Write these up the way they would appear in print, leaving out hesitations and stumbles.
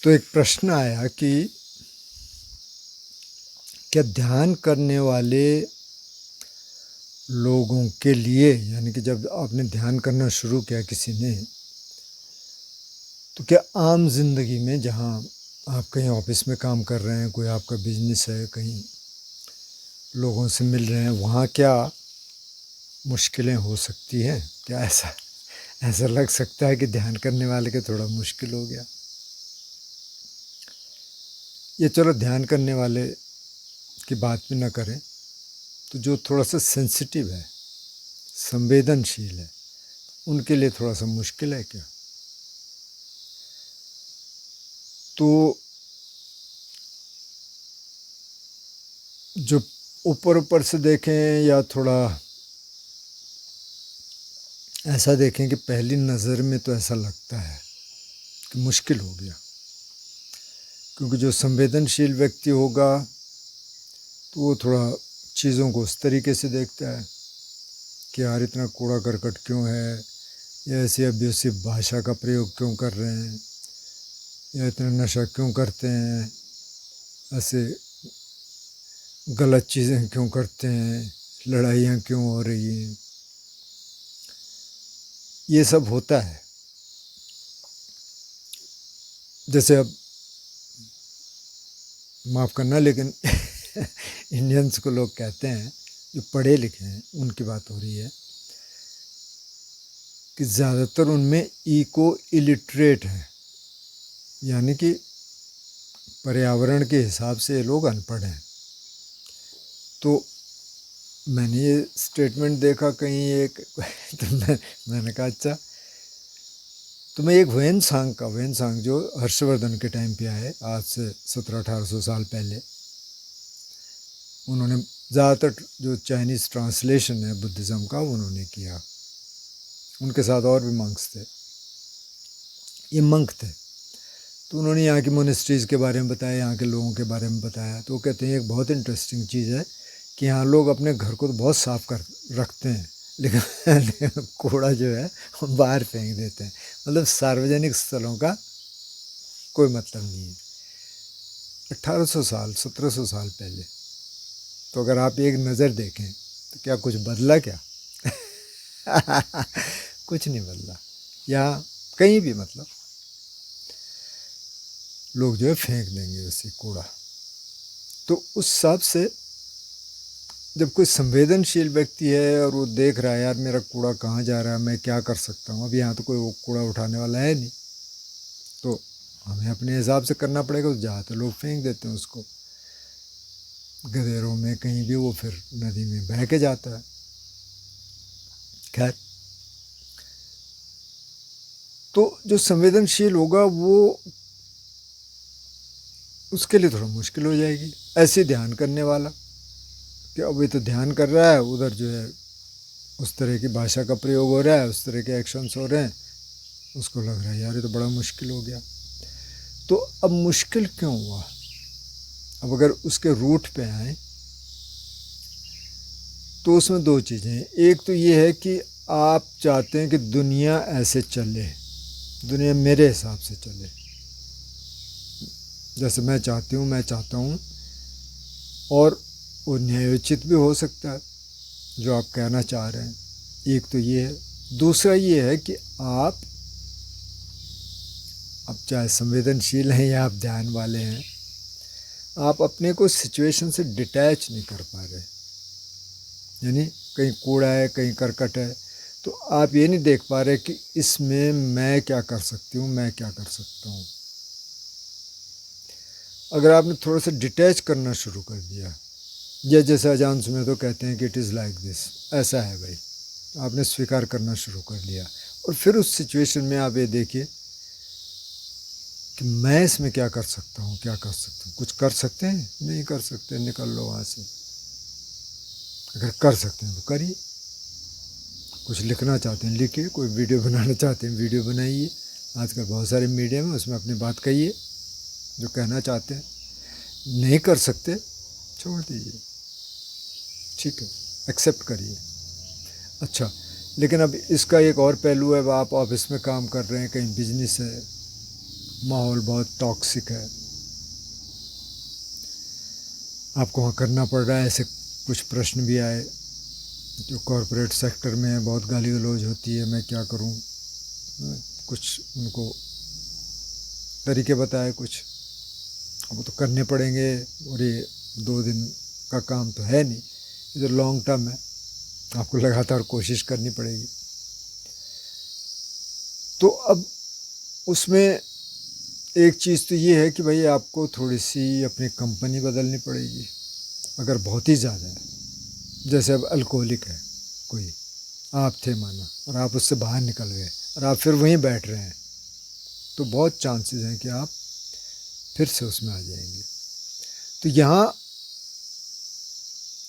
तो एक प्रश्न आया कि क्या ध्यान करने वाले लोगों के लिए, यानी कि जब आपने ध्यान करना शुरू किया किसी ने, तो क्या आम जिंदगी में जहाँ आप कहीं ऑफिस में काम कर रहे हैं, कोई आपका बिजनेस है, कहीं लोगों से मिल रहे हैं, वहाँ क्या मुश्किलें हो सकती हैं? क्या ऐसा ऐसा लग सकता है कि ध्यान करने वाले के थोड़ा मुश्किल हो गया? ये चलो ध्यान करने वाले की बात भी ना करें, तो जो थोड़ा सा सेंसिटिव है, संवेदनशील है, उनके लिए थोड़ा सा मुश्किल है क्या? तो जो ऊपर ऊपर से देखें या थोड़ा ऐसा देखें कि पहली नज़र में तो ऐसा लगता है कि मुश्किल हो गया, क्योंकि जो संवेदनशील व्यक्ति होगा तो वो थोड़ा चीज़ों को उस तरीके से देखता है कि यार इतना कूड़ा करकट क्यों है, या ऐसी अब्यूसिव भाषा का प्रयोग क्यों कर रहे हैं, या इतना नशा क्यों करते हैं, ऐसे गलत चीज़ें क्यों करते हैं, लड़ाइयाँ क्यों हो रही हैं, ये सब होता है। जैसे अब माफ़ करना, लेकिन इंडियंस को लोग कहते हैं, जो पढ़े लिखे हैं उनकी बात हो रही है, कि ज़्यादातर उनमें इको इलिटरेट हैं, यानी कि पर्यावरण के हिसाब से ये लोग अनपढ़ हैं। तो मैंने ये स्टेटमेंट देखा कहीं एक तो मैंने कहा अच्छा। तो मैं एक वेन सांग जो हर्षवर्धन के टाइम पे आए, आज से 1700-1800 साल पहले, उन्होंने ज़्यादातर जो चाइनीज़ ट्रांसलेशन है बुद्धिज़्म का उन्होंने किया। उनके साथ और भी मंक्स थे, ये मंक थे। तो उन्होंने यहाँ की मोनेस्ट्रीज़ के बारे में बताया, यहाँ के लोगों के बारे में बताया। तो वो कहते हैं एक बहुत इंटरेस्टिंग चीज़ है कि यहाँ लोग अपने घर को तो बहुत साफ कर रखते हैं, लेकिन कूड़ा जो है वो बाहर फेंक देते हैं। मतलब सार्वजनिक स्थलों का कोई मतलब नहीं है। 1800 साल 1700 साल पहले, तो अगर आप एक नज़र देखें तो क्या कुछ बदला क्या? कुछ नहीं बदला। या कहीं भी मतलब लोग जो है फेंक देंगे वैसे कूड़ा। तो उस हिसाब से जब कोई संवेदनशील व्यक्ति है और वो देख रहा है यार मेरा कूड़ा कहाँ जा रहा है, मैं क्या कर सकता हूँ, अब यहाँ तो कोई वो कूड़ा उठाने वाला है नहीं, तो हमें अपने हिसाब से करना पड़ेगा। तो जहाँ तो लोग फेंक देते हैं उसको गदेरों में, कहीं भी, वो फिर नदी में बह के जाता है। खैर, तो जो संवेदनशील होगा वो, उसके लिए थोड़ा मुश्किल हो जाएगी। ऐसे ध्यान करने वाला कि अभी तो ध्यान कर रहा है, उधर जो है उस तरह की भाषा का प्रयोग हो रहा है, उस तरह के एक्शंस हो रहे हैं, उसको लग रहा है यार ये तो बड़ा मुश्किल हो गया। तो अब मुश्किल क्यों हुआ? अब अगर उसके रूट पे आए तो उसमें दो चीज़ें हैं। एक तो ये है कि आप चाहते हैं कि दुनिया ऐसे चले, दुनिया मेरे हिसाब से चले, जैसे मैं चाहता हूँ, और वो न्यायोचित भी हो सकता है जो आप कहना चाह रहे हैं। एक तो ये है। दूसरा ये है कि आप अब चाहे संवेदनशील हैं या आप ध्यान वाले हैं, आप अपने को सिचुएशन से डिटैच नहीं कर पा रहे। यानी कहीं कूड़ा है, कहीं करकट है, तो आप ये नहीं देख पा रहे कि इसमें मैं क्या कर सकती हूँ, मैं क्या कर सकता हूँ। अगर आपने थोड़ा सा डिटैच करना शुरू कर दिया, या जैसे अजान सुमे तो कहते हैं कि इट इज़ लाइक दिस, ऐसा है भाई, आपने स्वीकार करना शुरू कर लिया, और फिर उस सिचुएशन में आप ये देखिए कि मैं इसमें क्या कर सकता हूँ, क्या कर सकता हूँ। कुछ कर सकते हैं? नहीं कर सकते, निकल लो वहाँ से। अगर कर सकते हैं तो करिए। कुछ लिखना चाहते हैं लिखिए, कोई वीडियो बनाना चाहते हैं वीडियो बनाइए। आजकल बहुत सारे मीडियम है, उसमें अपनी बात कहिए जो कहना चाहते हैं। नहीं कर सकते, छोड़ दीजिए, ठीक है, एक्सेप्ट करिए। अच्छा, लेकिन अब इसका एक और पहलू है, आप ऑफिस में काम कर रहे हैं, कहीं बिजनेस है, माहौल बहुत टॉक्सिक है, आपको वहाँ करना पड़ रहा है। ऐसे कुछ प्रश्न भी आए जो कॉरपोरेट सेक्टर में बहुत गाली गलौज होती है, मैं क्या करूँ, कुछ उनको तरीके बताए कुछ, अब वो तो करने पड़ेंगे। और ये 2 दिन का काम तो है नहीं, ये तो लॉन्ग टर्म है, आपको लगातार कोशिश करनी पड़ेगी। तो अब उसमें एक चीज़ तो ये है कि भाई आपको थोड़ी सी अपनी कंपनी बदलनी पड़ेगी, अगर बहुत ही ज़्यादा है। जैसे अब अल्कोहलिक है कोई, आप थे माना, और आप उससे बाहर निकल गए और आप फिर वहीं बैठ रहे हैं, तो बहुत चांसेस हैं कि आप फिर से उसमें आ जाएंगे। तो यहाँ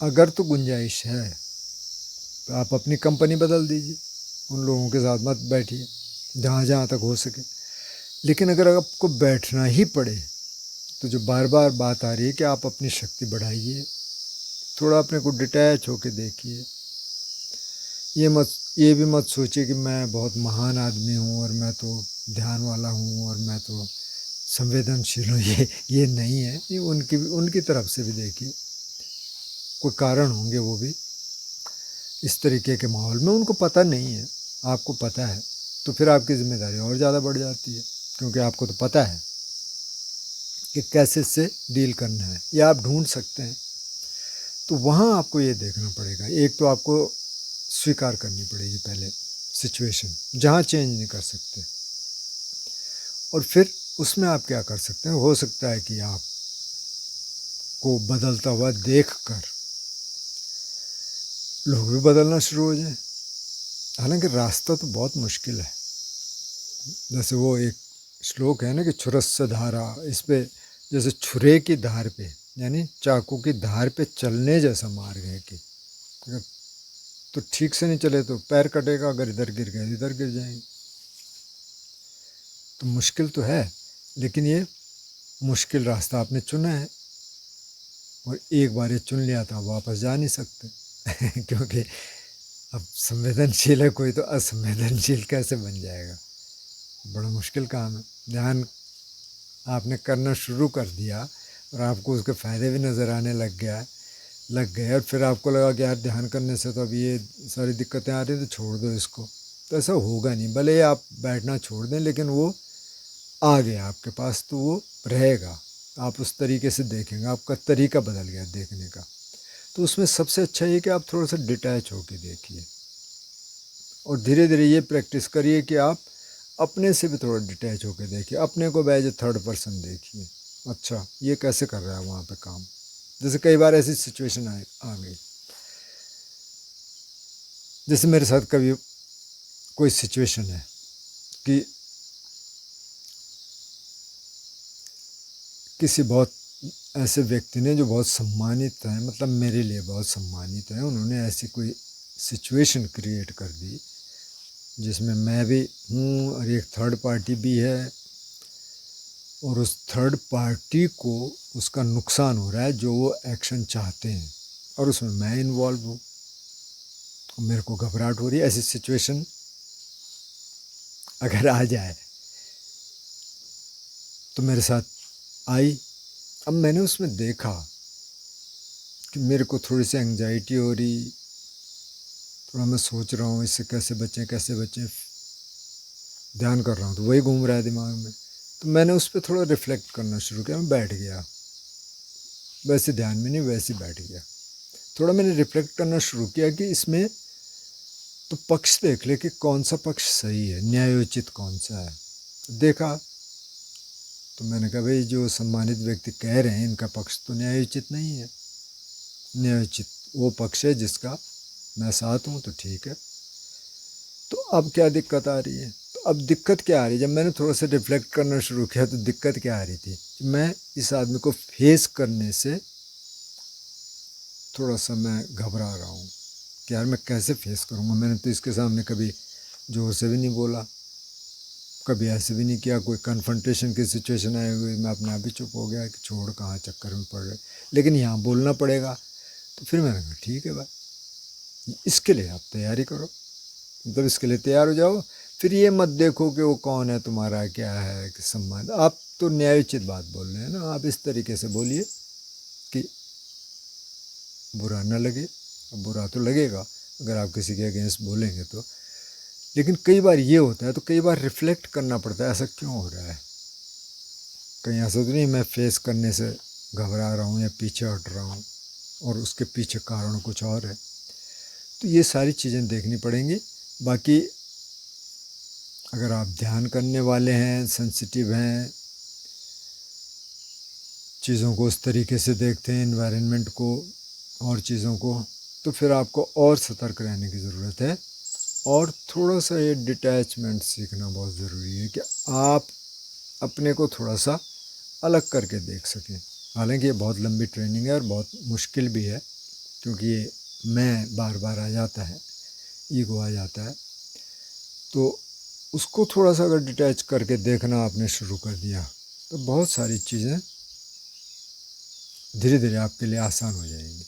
अगर तो गुंजाइश है तो आप अपनी कंपनी बदल दीजिए, उन लोगों के साथ मत बैठिए जहाँ जहाँ तक हो सके। लेकिन अगर आपको बैठना ही पड़े तो जो बार बार बात आ रही है कि आप अपनी शक्ति बढ़ाइए, थोड़ा अपने को डिटैच होके देखिए। ये भी मत सोचिए कि मैं बहुत महान आदमी हूँ और मैं तो ध्यान वाला हूँ और मैं तो संवेदनशील हूँ, ये नहीं है। ये उनकी तरफ से भी देखिए, कोई कारण होंगे वो भी इस तरीके के माहौल में उनको पता नहीं है, आपको पता है, तो फिर आपकी जिम्मेदारी और ज़्यादा बढ़ जाती है, क्योंकि आपको तो पता है कि कैसे इससे डील करना है, या आप ढूंढ सकते हैं। तो वहाँ आपको ये देखना पड़ेगा, एक तो आपको स्वीकार करनी पड़ेगी पहले सिचुएशन जहाँ चेंज नहीं कर सकते, और फिर उसमें आप क्या कर सकते हैं। हो सकता है कि आप को बदलता हुआ देख कर लोग भी बदलना शुरू हो जाएं। हालांकि रास्ता तो बहुत मुश्किल है। जैसे वो एक श्लोक है ना कि छुरस्य धारा, इस पे जैसे छुरे की धार पे, यानी चाकू की धार पे चलने जैसा मार्ग है कि अगर तो ठीक से नहीं चले तो पैर कटेगा, अगर इधर गिर गए इधर गिर जाएंगे। तो मुश्किल तो है, लेकिन ये मुश्किल रास्ता आपने चुना है, और एक बार ये चुन लिया तो आप वापस जा नहीं सकते क्योंकि अब संवेदनशील है कोई तो असंवेदनशील कैसे बन जाएगा, बड़ा मुश्किल काम है। ध्यान आपने करना शुरू कर दिया और आपको उसके फ़ायदे भी नज़र आने लग गए, और फिर आपको लगा कि यार ध्यान करने से तो अब ये सारी दिक्कतें आ रही हैं तो छोड़ दो इसको, तो ऐसा होगा नहीं। भले आप बैठना छोड़ दें, लेकिन वो आ गया आपके पास तो वो रहेगा, आप उस तरीके से देखेंगे, आपका तरीका बदल गया देखने का। तो उसमें सबसे अच्छा ये कि आप थोड़ा सा डिटैच होकर देखिए, और धीरे धीरे ये प्रैक्टिस करिए कि आप अपने से भी थोड़ा डिटैच होकर देखिए, अपने को एज ए थर्ड पर्सन देखिए। अच्छा ये कैसे कर रहा है वहाँ पे काम। जैसे कई बार ऐसी सिचुएशन आ गई, जैसे मेरे साथ कभी कोई सिचुएशन है कि किसी बहुत ऐसे व्यक्ति ने जो बहुत सम्मानित है, मतलब मेरे लिए बहुत सम्मानित है, उन्होंने ऐसी कोई सिचुएशन क्रिएट कर दी जिसमें मैं भी हूँ और एक थर्ड पार्टी भी है, और उस थर्ड पार्टी को उसका नुकसान हो रहा है जो वो एक्शन चाहते हैं, और उसमें मैं इन्वॉल्व हूँ, मेरे को घबराहट हो रही है। ऐसी सिचुएशन अगर आ जाए तो मेरे साथ आई। अब मैंने उसमें देखा कि मेरे को थोड़ी सी एंग्जाइटी हो रही, थोड़ा मैं सोच रहा हूँ इससे कैसे बचें, ध्यान कर रहा हूँ तो वही घूम रहा है दिमाग में। तो मैंने उस पर थोड़ा रिफ्लेक्ट करना शुरू किया, मैं बैठ गया, वैसे ध्यान में नहीं वैसे बैठ गया। थोड़ा मैंने रिफ्लेक्ट करना शुरू किया कि इसमें तो पक्ष देख ले कि कौन सा पक्ष सही है, न्यायोचित कौन सा है। देखा तो मैंने कहा भाई जो सम्मानित व्यक्ति कह रहे हैं इनका पक्ष तो न्यायोचित नहीं है, न्यायोचित वो पक्ष है जिसका मैं साथ हूँ, तो ठीक है। तो अब क्या दिक्कत आ रही है, तो अब दिक्कत क्या आ रही है, जब मैंने थोड़ा सा रिफ्लेक्ट करना शुरू किया तो दिक्कत क्या आ रही थी, मैं इस आदमी को फेस करने से थोड़ा सा मैं घबरा रहा हूँ कि यार मैं कैसे फेस करूँगा। मैंने तो इसके सामने कभी ज़ोर से भी नहीं बोला, कभी ऐसे भी नहीं किया, कोई कन्फ्रंटेशन की सिचुएशन आई हुई मैं अपने आप ही चुप हो गया कि छोड़ कहाँ चक्कर में पड़ रहे, लेकिन यहाँ बोलना पड़ेगा। तो फिर मैंने कहा ठीक है भाई, इसके लिए आप तैयारी करो, मतलब इसके लिए तैयार हो जाओ, फिर ये मत देखो कि वो कौन है, तुम्हारा क्या है, कि सम्मान। आप तो न्यायोचित बात बोल रहे हैं ना, आप इस तरीके से बोलिए कि बुरा न लगे। अब बुरा तो लगेगा अगर आप किसी के अगेंस्ट बोलेंगे तो, लेकिन कई बार ये होता है, तो कई बार रिफ्लेक्ट करना पड़ता है, ऐसा क्यों हो रहा है। कहीं ऐसा तो नहीं मैं फेस करने से घबरा रहा हूँ या पीछे हट रहा हूँ और उसके पीछे कारण कुछ और है। तो ये सारी चीज़ें देखनी पड़ेंगी। बाकी अगर आप ध्यान करने वाले हैं, सेंसिटिव हैं, चीज़ों को उस तरीके से देखते हैं, एनवायरनमेंट को और चीज़ों को, तो फिर आपको और सतर्क रहने की ज़रूरत है। और थोड़ा सा ये डिटैचमेंट सीखना बहुत ज़रूरी है कि आप अपने को थोड़ा सा अलग करके देख सकें। हालांकि ये बहुत लंबी ट्रेनिंग है और बहुत मुश्किल भी है, क्योंकि ये मैं बार बार आ जाता है, ईगो आ जाता है। तो उसको थोड़ा सा अगर डिटैच करके देखना आपने शुरू कर दिया तो बहुत सारी चीज़ें धीरे धीरे आपके लिए आसान हो जाएंगी।